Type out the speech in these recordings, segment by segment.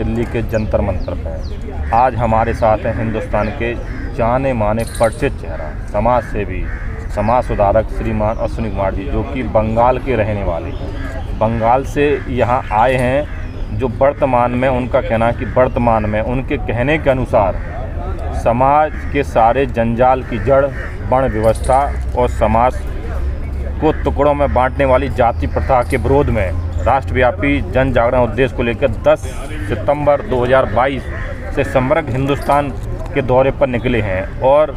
दिल्ली के जंतर मंतर पर। आज हमारे साथ हैं हिंदुस्तान के जाने माने परिचित चेहरा, समाज सेवी, समाज सुधारक श्रीमान अश्विनी कुमार जी, जो कि बंगाल के रहने वाले हैं। बंगाल से यहाँ आए हैं, जो वर्तमान में उनका कहना है कि वर्तमान में उनके कहने के अनुसार समाज के सारे जंजाल की जड़ वर्ण व्यवस्था और समाज को टुकड़ों में बांटने वाली जाति प्रथा के विरोध में राष्ट्रव्यापी जन जागरण उद्देश्य को लेकर 10 सितंबर 2022 से समग्र हिंदुस्तान के दौरे पर निकले हैं और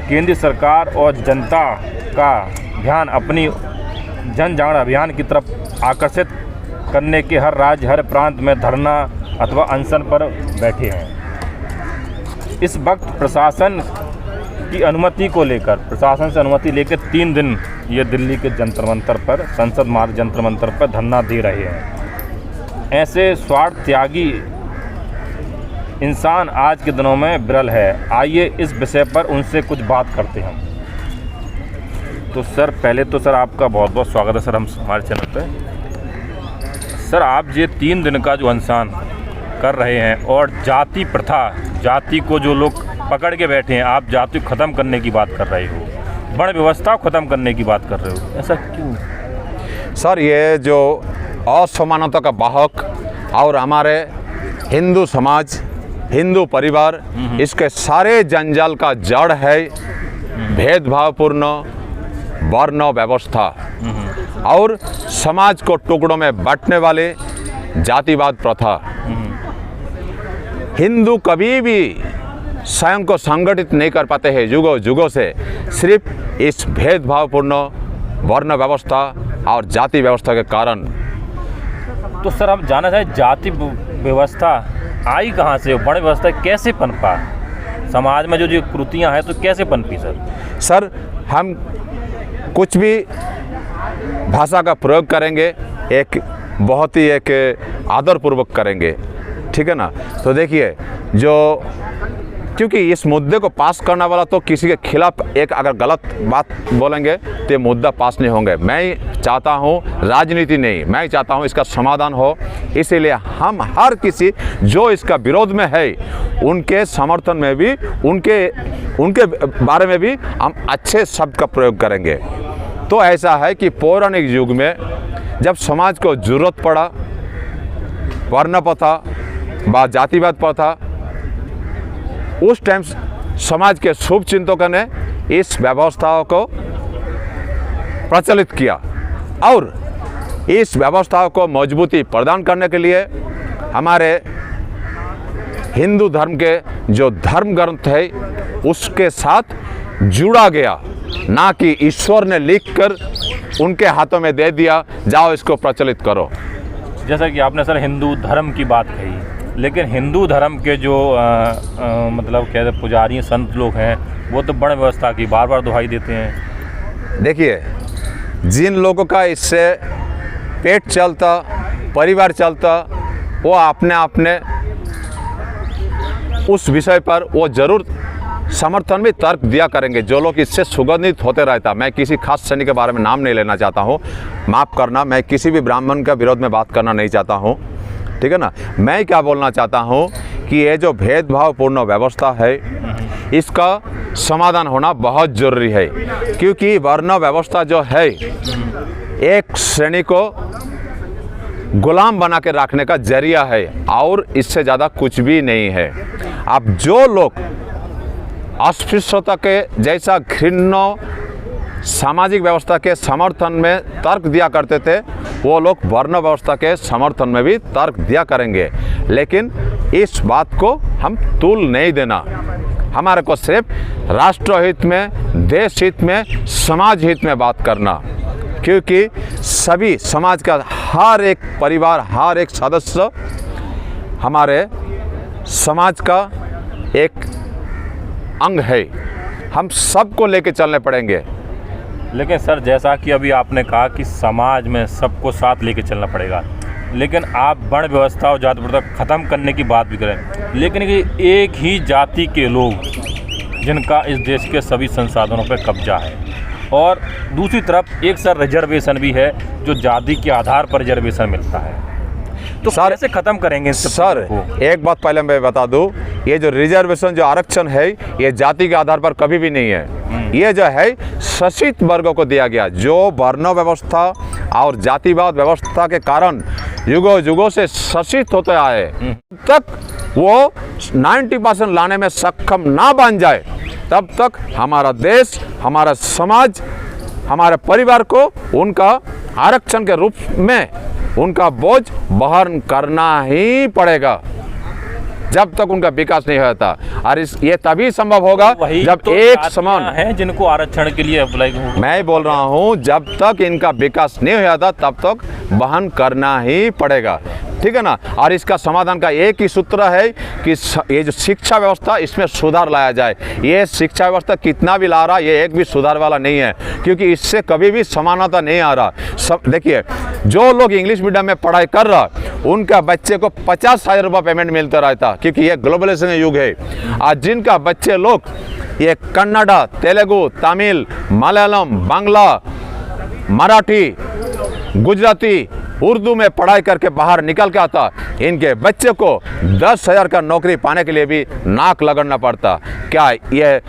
केंद्र सरकार और जनता का ध्यान अपनी जन जागरण अभियान की तरफ आकर्षित करने के हर राज्य हर प्रांत में धरना अथवा अनशन पर बैठे हैं। इस वक्त प्रशासन की अनुमति को लेकर, प्रशासन से अनुमति लेकर 3 दिन ये दिल्ली के जंतर मंतर पर, संसद मार्ग जंतर मंतर पर धरना दे रहे हैं। ऐसे स्वार्थ त्यागी इंसान आज के दिनों में विरल है। आइए इस विषय पर उनसे कुछ बात करते हैं। तो सर, पहले तो सर आपका बहुत बहुत स्वागत है सर हमारे चैनल पे। सर, आप ये 3 दिन का जो अनशन कर रहे हैं और जाति प्रथा, जाति को जो लोग पकड़ के बैठे हैं, आप जाति को ख़त्म करने की बात कर रहे हो, वर्ण व्यवस्था को ख़त्म करने की बात कर रहे हो, ऐसा क्यों? सर, ये जो असमानता का वाहक और हमारे हिंदू समाज, हिंदू परिवार, इसके सारे जंजाल का जड़ है भेदभावपूर्ण वर्ण व्यवस्था और समाज को टुकड़ों में बांटने वाले जातिवाद प्रथा। हिंदू कभी भी स्वयं को संगठित नहीं कर पाते हैं युगों युगों से, सिर्फ इस भेदभावपूर्ण वर्ण व्यवस्था और जाति व्यवस्था के कारण। तो सर, हम जानना चाहें जाति व्यवस्था आई कहाँ से, वर्ण व्यवस्था कैसे पनपा समाज में, जो कुरीतियाँ हैं तो कैसे पनपी सर? सर, हम कुछ भी भाषा का प्रयोग करेंगे, एक बहुत ही एक आदरपूर्वक करेंगे, ठीक है ना। तो देखिए, जो क्योंकि इस मुद्दे को पास करने वाला तो किसी के खिलाफ एक अगर गलत बात बोलेंगे तो ये मुद्दा पास नहीं होंगे। मैं चाहता हूँ राजनीति नहीं, मैं चाहता हूँ इसका समाधान हो। इसीलिए हम हर किसी जो इसका विरोध में है उनके समर्थन में भी, उनके बारे में भी हम अच्छे शब्द का प्रयोग करेंगे। तो ऐसा है कि पौराणिक युग में जब समाज को जरूरत पड़ा वर्ण प्रथा व जातिवाद प्रथा, उस टाइम समाज के शुभ चिंतकों ने इस व्यवस्थाओं को प्रचलित किया और इस व्यवस्थाओं को मजबूती प्रदान करने के लिए हमारे हिंदू धर्म के जो धर्म ग्रंथ है उसके साथ जुड़ा गया, ना कि ईश्वर ने लिखकर उनके हाथों में दे दिया, जाओ इसको प्रचलित करो। जैसा कि आपने सर हिंदू धर्म की बात कही, लेकिन हिंदू धर्म के जो मतलब कहते पुजारी संत लोग हैं वो तो वर्ण व्यवस्था की बार बार दुहाई देते हैं। देखिए, जिन लोगों का इससे पेट चलता, परिवार चलता, वो अपने उस विषय पर वो जरूर समर्थन भी तर्क दिया करेंगे। जो लोग इससे सुगंधित होते रहता, मैं किसी खास श्रेणी के बारे में नाम नहीं लेना चाहता हूँ, माफ़ करना, मैं किसी भी ब्राह्मण के विरोध में बात करना नहीं चाहता हूँ, ठीक है ना। मैं क्या बोलना चाहता हूँ कि ये जो भेदभावपूर्ण व्यवस्था है इसका समाधान होना बहुत ज़रूरी है, क्योंकि वर्ण व्यवस्था जो है एक श्रेणी को गुलाम बना के रखने का जरिया है और इससे ज़्यादा कुछ भी नहीं है। अब जो लोग अस्पृश्यता के जैसा घृण्य सामाजिक व्यवस्था के समर्थन में तर्क दिया करते थे, वो लोग वर्ण व्यवस्था के समर्थन में भी तर्क दिया करेंगे। लेकिन इस बात को हम तूल नहीं देना, हमारे को सिर्फ राष्ट्र हित में, देश हित में, समाज हित में बात करना, क्योंकि सभी समाज का हर एक परिवार, हर एक सदस्य हमारे समाज का एक अंग है। हम सबको लेके चलने पड़ेंगे। लेकिन सर, जैसा कि अभी आपने कहा कि समाज में सबको साथ लेके चलना पड़ेगा, लेकिन आप वर्ण व्यवस्था और जाति प्रथा ख़त्म करने की बात भी करें, लेकिन एक ही जाति के लोग जिनका इस देश के सभी संसाधनों पर कब्जा है, और दूसरी तरफ एक सर रिजर्वेशन भी है जो जाति के आधार पर रिजर्वेशन मिलता है। तो सर कैसे खत्म करेंगे इस सर एक बात पहले मैं बता दूं, ये जो रिजर्वेशन जो आरक्षण है ये जाति के आधार पर कभी भी नहीं है। ये जो है शोषित वर्गों को दिया गया, जो वर्ण व्यवस्था और जातिवाद व्यवस्था के कारण युगों युगों से शोषित होते आए, तक वो 90% लाने में सक्षम ना बन जाए तब तक हमारा देश, हमारा समाज, हमारे परिवार को उनका आरक्षण के रूप में उनका बोझ वहन करना ही पड़ेगा जब तक उनका विकास नहीं होता। और ये तभी संभव होगा जब तो एक समान है जिनको आरक्षण के लिए अप्लाई हो। मैं बोल रहा हूं जब तक इनका विकास नहीं हो जाता तब तक वहन करना ही पड़ेगा, ठीक है ना। और इसका समाधान का एक ही सूत्र है कि ये जो शिक्षा व्यवस्था इसमें सुधार लाया जाए। ये शिक्षा व्यवस्था कितना भी ला रहा ये एक भी सुधार वाला नहीं है, क्योंकि इससे कभी भी समानता नहीं आ रहा। देखिए जो लोग इंग्लिश मीडियम में पढ़ाई कर रहा उनका बच्चे को 50,000 रुपये पेमेंट मिलता रहता, क्योंकि ये ग्लोबलाइजेशन का युग है। आज जिनका बच्चे लोग ये कन्नड़ा, तेलुगु, तमिल, मलयालम, बांग्ला, मराठी, गुजराती, उर्दू में पढ़ाई करके बाहर निकल के आता, इनके बच्चे को 10,000 का नौकरी पाने के लिए भी नाक लगाना पड़ता। क्या ये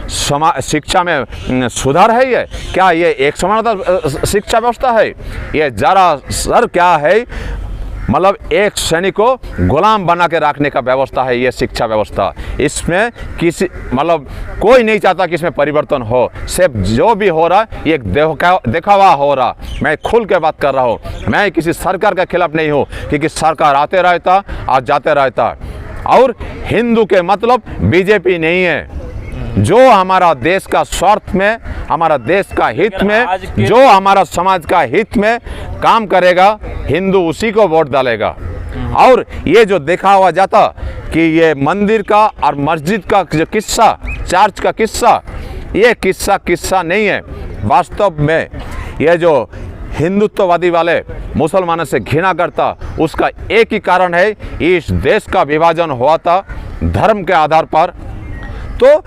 शिक्षा में सुधार है? ये क्या ये एक समानता शिक्षा व्यवस्था है? ये जरा सर क्या है, मतलब एक सैनिक को गुलाम बना के रखने का व्यवस्था है ये शिक्षा व्यवस्था। इसमें किसी मतलब कोई नहीं चाहता कि इसमें परिवर्तन हो, सिर्फ जो भी हो रहा ये एक दिखावा हो रहा। मैं खुल के बात कर रहा हूँ, मैं किसी सरकार के खिलाफ नहीं हूँ, क्योंकि सरकार आते रहता और जाते रहता। और हिंदू के मतलब बीजेपी नहीं है। जो हमारा देश का स्वार्थ में, हमारा देश का हित में, जो हमारा समाज का हित में काम करेगा, हिंदू उसी को वोट डालेगा। और ये जो देखा हुआ जाता कि ये मंदिर का और मस्जिद का जो किस्सा, चर्च का किस्सा, ये किस्सा नहीं है। वास्तव में ये जो हिंदुत्ववादी वाले मुसलमानों से घृणा करता, उसका एक ही कारण है, इस देश का विभाजन हुआ था धर्म के आधार पर। तो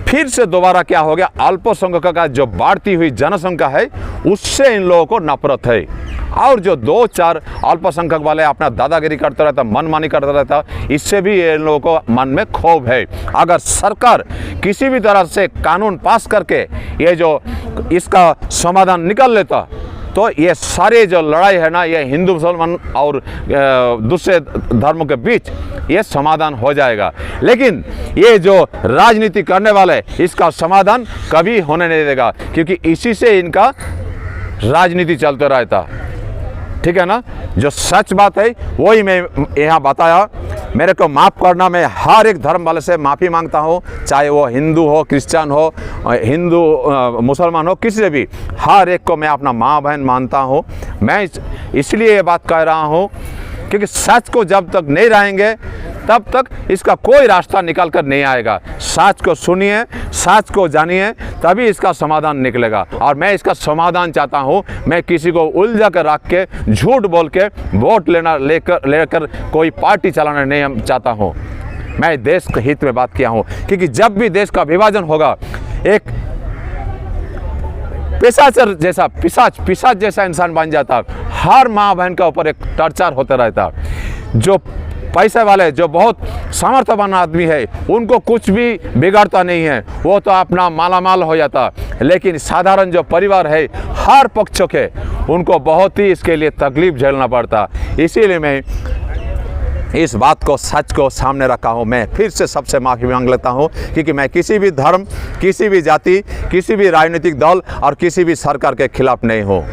फिर से दोबारा क्या हो गया, अल्पसंख्यकों का जो बढ़ती हुई जनसंख्या है उससे इन लोगों को नफरत है। और जो 2-4 अल्पसंख्यक वाले अपना दादागिरी करता रहता, मनमानी करता रहता, इससे भी इन लोगों को मन में क्षोभ है। अगर सरकार किसी भी तरह से कानून पास करके ये जो इसका समाधान निकाल लेता तो ये सारे जो लड़ाई है ना, ये हिंदू मुसलमान और दूसरे धर्मों के बीच ये समाधान हो जाएगा। लेकिन ये जो राजनीति करने वाले इसका समाधान कभी होने नहीं देगा, क्योंकि इसी से इनका राजनीति चलते रहता, ठीक है ना। जो सच बात है वही मैं यहाँ बताया। मेरे को माफ़ करना, मैं हर एक धर्म वाले से माफ़ी मांगता हूँ, चाहे वो हिंदू हो, क्रिश्चियन हो, हिंदू मुसलमान हो, किसी से भी, हर एक को मैं अपना माँ बहन मानता हूँ। मैं इसलिए ये बात कह रहा हूँ क्योंकि सच को जब तक नहीं रहेंगे तब तक इसका कोई रास्ता निकल कर नहीं आएगा। सच को सुनिए, सच को जानिए, तभी इसका समाधान निकलेगा। और मैं इसका समाधान चाहता हूँ। मैं किसी को उलझा कर रख के, झूठ बोल के वोट लेकर कोई पार्टी चलाना नहीं चाहता हूँ। मैं देश के हित में बात किया हूँ, क्योंकि जब भी देश का विभाजन होगा, एक पिशाच जैसा इंसान बन जाता। हर माँ बहन का ऊपर एक टॉर्चर होता रहता। जो पैसे वाले, जो बहुत सामर्थ्यवान आदमी है, उनको कुछ भी बिगाड़ता नहीं है, वो तो अपना मालामाल हो जाता। लेकिन साधारण जो परिवार है, हर पक्षों के, उनको बहुत ही इसके लिए तकलीफ झेलना पड़ता। इसीलिए मैं इस बात को, सच को सामने रखा हूँ। मैं फिर से सबसे माफ़ी मांग लेता हूँ, क्योंकि मैं किसी भी धर्म, किसी भी जाति, किसी भी राजनीतिक दल और किसी भी सरकार के खिलाफ नहीं हूँ।